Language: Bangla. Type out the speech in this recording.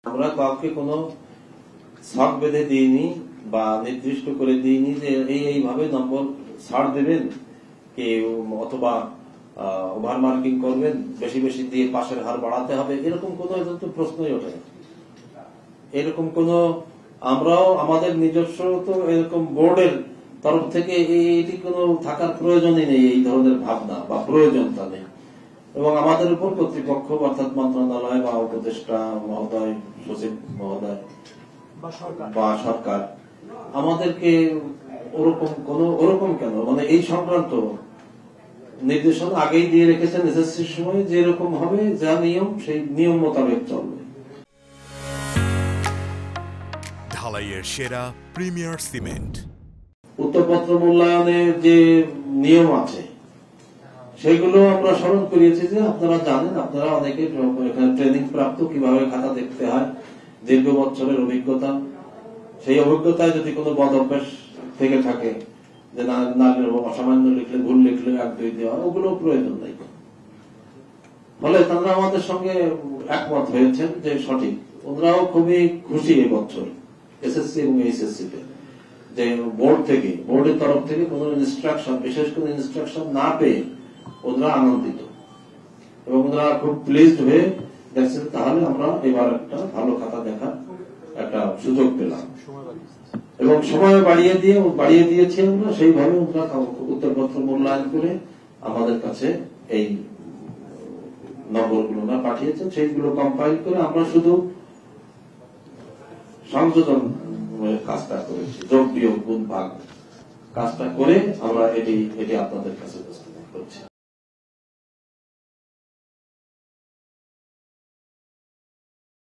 আমরা কাউকে কোনো ছক বেঁধে দিইনি বা নির্দিষ্ট করে দিইনি যে এইভাবে নম্বর ছাড় দেবেন অথবা ওভার মার্কিং করবেন, বেশি বেশি দিয়ে পাশের হার বাড়াতে হবে, এরকম কোন প্রশ্নই ওঠে না। এরকম কোন আমরাও আমাদের নিজস্ব তো এরকম বোর্ডের তরফ থেকে এটি কোনো থাকার প্রয়োজনই নেই, এই ধরনের ভাবনা বা প্রয়োজনটা নেই। এবং আমাদের উপর কর্তৃপক্ষ অর্থাৎ মন্ত্রণালয় বা উপদেষ্টা মহোদয়, সচিব মহোদয় বা সরকার আমাদেরকে ওরকম কেন মানে এই সংক্রান্ত নির্দেশনা আগেই দিয়ে রেখেছেন এসএসসির সময়, যেরকম হবে যা নিয়ম সেই নিয়ম মোতাবেক চলবে। ঢালাইয়ের সেরা প্রিমিয়ার সিমেন্ট। উত্তরপত্র মূল্যায়নের যে নিয়ম আছে সেগুলো আমরা স্মরণ করিয়েছি যে আপনারা জানেন, আপনারা অনেকে এখানে ট্রেনিং প্রাপ্ত কিভাবে খাতা দেখতে হয়, দীর্ঘ বছরের অভিজ্ঞতা, সেই অভিজ্ঞতায় যদি কোনো বদ অভ্যাস থেকে থাকে যে না অসামান্য লিখলে, ভুল লিখলে 1-2 দেওয়া, ওগুলো প্রয়োজন নেই। ফলে তারা আমাদের সঙ্গে একমত হয়েছেন যে সঠিক। ওনারাও খুবই খুশি এই বছর এসএসসি এবং এইচএসসি তে যে বোর্ডের তরফ থেকে কোন ইনস্ট্রাকশন, বিশেষ কোন ইনস্ট্রাকশন না পেয়ে ওনারা আনন্দিত এবং ওনারা খুব প্লিজড হয়ে দেখছেন তাহলে আমরা এবার একটা ভালো খাতা দেখার একটা সুযোগ পেলাম এবং সময় বাড়িয়ে দিয়েছি আমরা। সেইভাবে ওনারা উত্তরপত্র মূল্যায়ন করে আমাদের কাছে এই নম্বরগুলো না পাঠিয়েছেন, সেইগুলো কম্পাইল করে আমরা শুধু সংযোজন কাজটা করেছি, যোগ বিয়োগ গুণ ভাগ কাজটা করে আমরা এটি আপনাদের কাছে উপস্থাপন করছি।